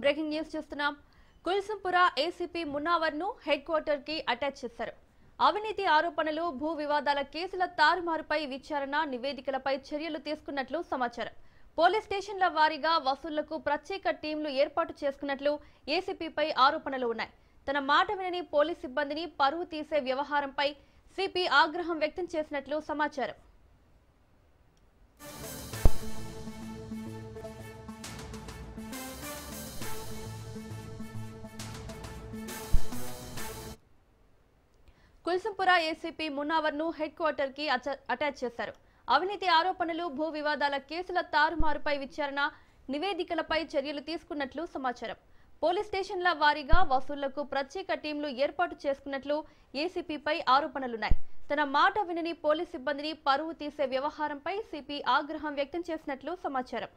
Breaking news చూస్తున్నాం. Kulsumpura ACP మున్నావర్ ను head quarter కి అటాచ్ చేశారు. అవినీతి ఆరోపణలు, భూ వివాదాల కేసుల తారుమారుపై విచారణ, నివేదికలపై చర్యలు తీసుకున్నట్లు సమాచారం. పోలీస్ స్టేషన్ల వారీగా వసూళ్లకు ప్రత్యేక టీంలు ఏర్పాటు చేసుకున్నట్లు ఏసీపీపై ఆరోపణలు ఉన్నాయి. తన మాట వినని పోలీస్ సిబ్బందిని పరువు తీసే వ్యవహారంపై సిపి ఆగ్రహం వ్యక్తం చేసినట్లు సమాచారం. కుల్సుంపుర ఏసీపీ మున్నావర్ ను హెడ్ క్వార్టర్ కి అటాచ్ చేశారు. అవినీతి ఆరోపణలు, భూ వివాదాల కేసుల తారుమారుపై విచారణ, నివేదికలపై చర్యలు తీసుకున్నట్లు సమాచారం. పోలీస్ స్టేషన్ల వారీగా వసూళ్లకు ప్రత్యేక టీంలు ఏర్పాటు చేసుకున్నట్లు ఏసీపీపై ఆరోపణలున్నాయి. తన మాట వినని పోలీస్ సిబ్బందిని పరువు తీసే వ్యవహారంపై సిపి ఆగ్రహం వ్యక్తం చేసినట్లు సమాచారం.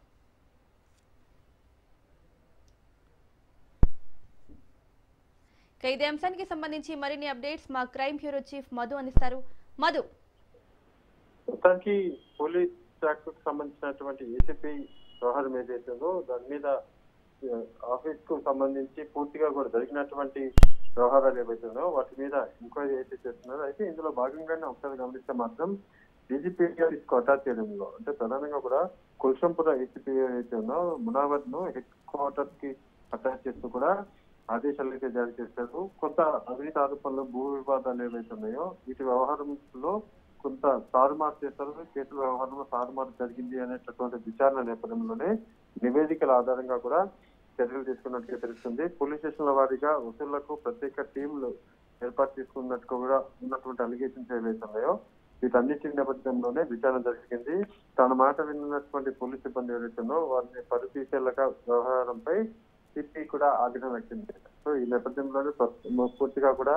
ఇదే అంశానికి సంబంధించి మరిన్ని అప్డేట్స్ మా క్రైమ్ బ్యూరో చీఫ్ మధు అందిస్తారు. మధు, మొత్తానికి పోలీస్ శాఖకు సంబంధించినటువంటి ఏసీపీ వ్యవహారం ఏదైతుందో దాని మీద ఆఫీస్ కు సంబంధించి పూర్తిగా కూడా జరిగినటువంటి వ్యవహారాలు ఏవైతుందో వాటి మీద ఎంక్వైరీ అయితే చేస్తున్నారు. అయితే ఇందులో భాగంగానే ఒకసారి గమనిస్తే మాత్రం డీజీపీ గారికి అటాచ్ చేయడంలో అంటే ప్రధానంగా కూడా కుల్సుంపుర ఏసీపీ ఏదైతే ఉందో మునావర్ ను హెడ్ క్వార్టర్స్ కి అటాచ్ చేస్తూ కూడా ఆదేశాలు అయితే జారీ చేశారు. కొంత అవినీతి ఆరోపణలు, భూ వివాదాలు ఏవైతే ఉన్నాయో వీటి వ్యవహారంలో కొంత తారుమారు చేస్తారు. కేసుల వ్యవహారంలో తారుమారు జరిగింది అనేటటువంటి విచారణ నేపథ్యంలోనే నివేదికల ఆధారంగా కూడా చర్యలు తీసుకున్నట్టుగా తెలుస్తుంది. పోలీస్ స్టేషన్ల వారీగా వసూళ్లకు ప్రత్యేక టీంలు ఏర్పాటు చేసుకున్నట్టుగా కూడా ఉన్నటువంటి అలిగేషన్స్ ఏవైతే ఉన్నాయో వీటన్నిటి నేపథ్యంలోనే విచారణ జరిగింది. తన మాట విన్నటువంటి పోలీస్ సిబ్బంది ఏవైతుందో వారిని పరిశీలక వ్యవహారంపై సిపి కూడా ఆగ్రహం వ్యక్తం చేశారు. సో ఈ నేపథ్యంలోనే పూర్తిగా కూడా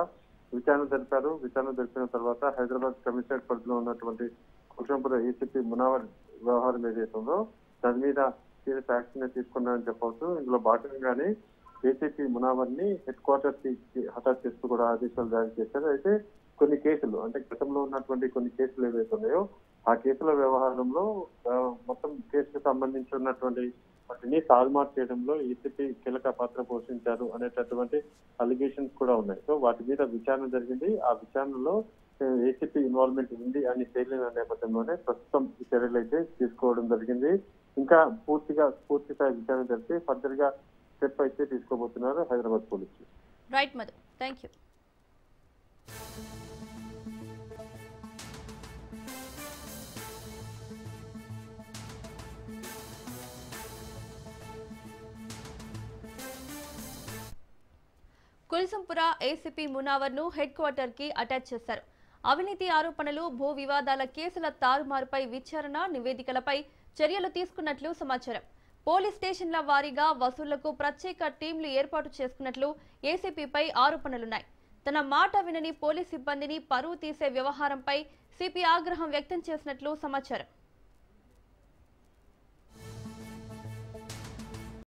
విచారణ జరిపారు. విచారణ జరిపిన తర్వాత హైదరాబాద్ కమిషనరేట్ పరిధిలో ఉన్నటువంటి కుల్సుంపుర ఏసీపీ మునావర్ వ్యవహారం ఏదైతుందో దాని మీద సీరియస్ యాక్షన్ తీసుకున్నారని చెప్పవచ్చు. ఇందులో భాగంగానే ఏసీపీ మునావర్ ని హెడ్ క్వార్టర్ కి అటాచ్ చేస్తూ కూడా ఆదేశాలు జారీ చేశారు. అయితే కొన్ని కేసులు అంటే గతంలో ఉన్నటువంటి కొన్ని కేసులు ఏవైతే ఉన్నాయో ఆ కేసుల వ్యవహారంలో మొత్తం కేసుకు సంబంధించి ఉన్నటువంటి వాటిని తారుమారు చేయడంలో ఏసీపీ కీలక పాత్ర పోషించారు అనేటటువంటి అలిగేషన్స్ కూడా ఉన్నాయి. సో వాటి మీద విచారణ జరిగింది. ఆ విచారణలో ఏసీపీ ఇన్వాల్వ్మెంట్ ఉంది అని తేలిన నేపథ్యంలోనే ప్రస్తుతం ఈ చర్యలు అయితే తీసుకోవడం జరిగింది. ఇంకా పూర్తి స్థాయి విచారణ జరిపి ఫర్దర్ గా స్టెప్ అయితే తీసుకోబోతున్నారు హైదరాబాద్ పోలీసులు. Right Madhu, thank you. Kulsumpura ACP Munawar ను హెడ్ క్వార్టర్ కి అటాచ్ చేశారు. అవినీతి ఆరోపణలు, భూ వివాదాల కేసుల తారుమారుపై విచారణ, నివేదికలపై చర్యలు తీసుకున్నట్లు సమాచారం. పోలీస్ స్టేషన్ల వారీగా వసూళ్లకు ప్రత్యేక టీంలు ఏర్పాటు చేసుకున్నట్లు ఏసీపీపై ఆరోపణలున్నాయి. తన మాట వినని పోలీస్ సిబ్బందిని పరువు తీసే వ్యవహారంపై సిపి ఆగ్రహం వ్యక్తం చేసినట్లు సమాచారం.